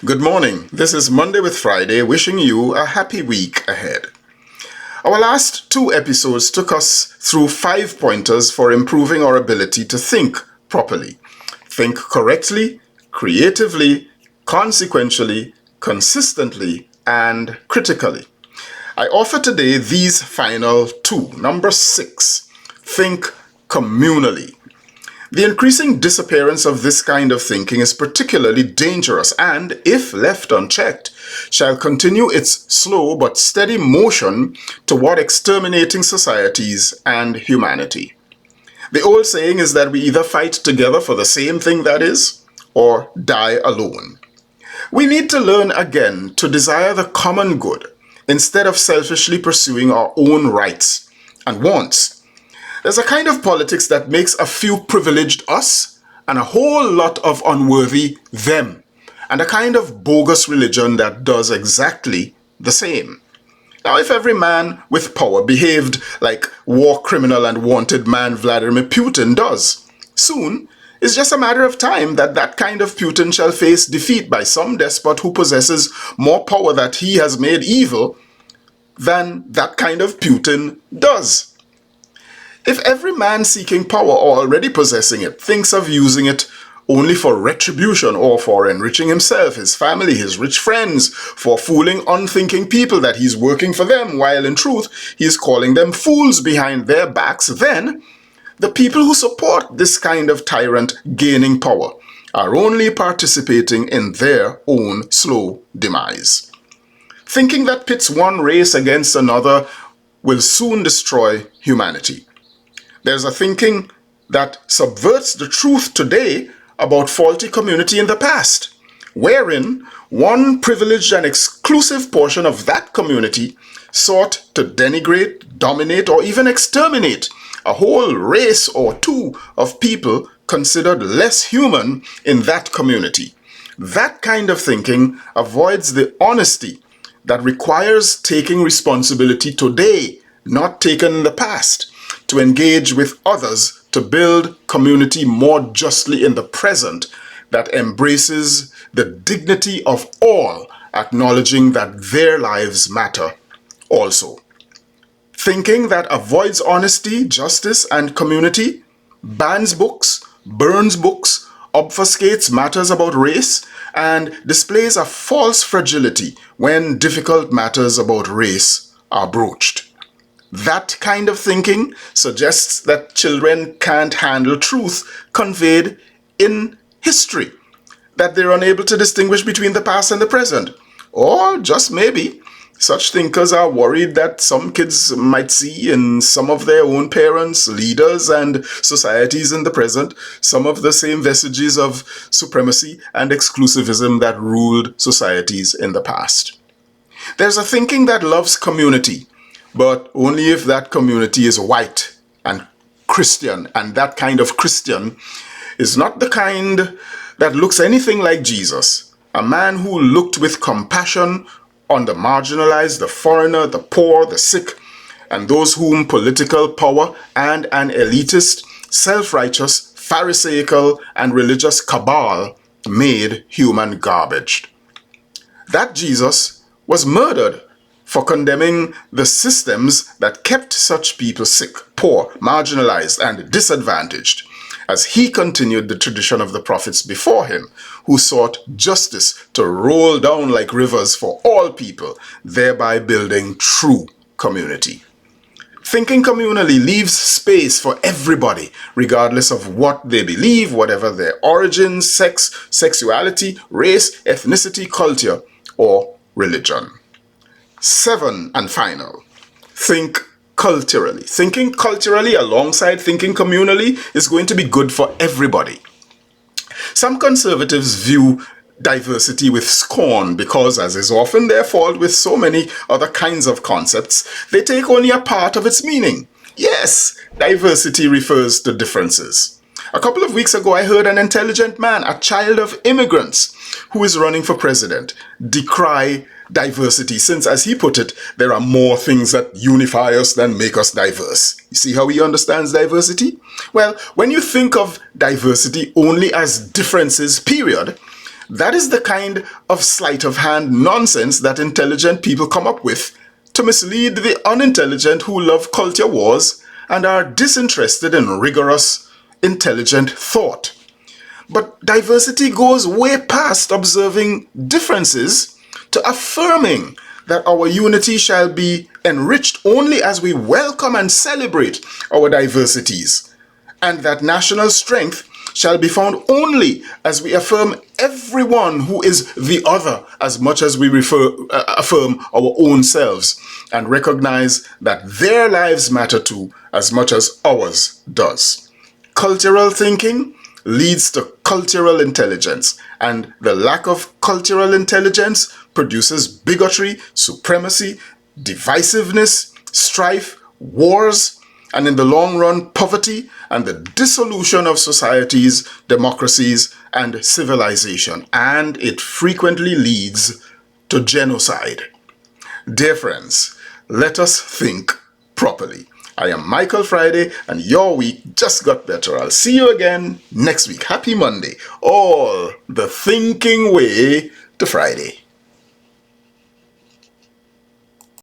Good morning. This is Monday with Friday, wishing you a happy week ahead. Our last 2 episodes took us through 5 pointers for improving our ability to think properly. Think correctly, creatively, consequentially, consistently, and critically. I offer today these final 2. Number 6, think communally. The increasing disappearance of this kind of thinking is particularly dangerous and, if left unchecked, shall continue its slow but steady motion toward exterminating societies and humanity. The old saying is that we either fight together for the same thing, that is, or die alone. We need to learn again to desire the common good instead of selfishly pursuing our own rights and wants. There's a kind of politics that makes a few privileged us and a whole lot of unworthy them, and a kind of bogus religion that does exactly the same. Now, if every man with power behaved like war criminal and wanted man Vladimir Putin does, soon it's just a matter of time that that kind of Putin shall face defeat by some despot who possesses more power that he has made evil than that kind of Putin does. If every man seeking power or already possessing it thinks of using it only for retribution or for enriching himself, his family, his rich friends, for fooling unthinking people that he's working for them, while in truth he's calling them fools behind their backs, then the people who support this kind of tyrant gaining power are only participating in their own slow demise. Thinking that pits one race against another will soon destroy humanity. There's a thinking that subverts the truth today about faulty community in the past, wherein one privileged and exclusive portion of that community sought to denigrate, dominate, or even exterminate a whole race or two of people considered less human in that community. That kind of thinking avoids the honesty that requires taking responsibility today, not taken in the past, to engage with others to build community more justly in the present that embraces the dignity of all, acknowledging that their lives matter also. Thinking that avoids honesty, justice, and community, bans books, burns books, obfuscates matters about race, and displays a false fragility when difficult matters about race are broached. That kind of thinking suggests that children can't handle truth conveyed in history, that they're unable to distinguish between the past and the present. Or just maybe, such thinkers are worried that some kids might see in some of their own parents, leaders, and societies in the present some of the same vestiges of supremacy and exclusivism that ruled societies in the past. There's a thinking that loves community, but only if that community is white and Christian, and that kind of Christian is not the kind that looks anything like Jesus, a man who looked with compassion on the marginalized, the foreigner, the poor, the sick, and those whom political power and an elitist, self-righteous, pharisaical, and religious cabal made human garbage. That Jesus was murdered for condemning the systems that kept such people sick, poor, marginalized, and disadvantaged, as he continued the tradition of the prophets before him, who sought justice to roll down like rivers for all people, thereby building true community. Thinking communally leaves space for everybody, regardless of what they believe, whatever their origins, sex, sexuality, race, ethnicity, culture, or religion. 7 and final, think culturally. Thinking culturally alongside thinking communally is going to be good for everybody. Some conservatives view diversity with scorn because, as is often their fault with so many other kinds of concepts, they take only a part of its meaning. Yes, diversity refers to differences. A couple of weeks ago, I heard an intelligent man, a child of immigrants, who is running for president, decry diversity, since, as he put it, there are more things that unify us than make us diverse. You see how he understands diversity? Well, when you think of diversity only as differences, period, That is the kind of sleight of hand nonsense that intelligent people come up with to mislead the unintelligent who love culture wars and are disinterested in rigorous, intelligent thought. But diversity goes way past observing differences to affirming that our unity shall be enriched only as we welcome and celebrate our diversities, and that national strength shall be found only as we affirm everyone who is the other as much as we affirm our own selves and recognize that their lives matter too as much as ours does. Cultural thinking leads to cultural intelligence, and the lack of cultural intelligence produces bigotry, supremacy, divisiveness, strife, wars, and in the long run, poverty and the dissolution of societies, democracies, and civilization. And it frequently leads to genocide. Dear friends, let us think properly. I am Michael Friday, and your week just got better. I'll see you again next week. Happy Monday. All the thinking way to Friday.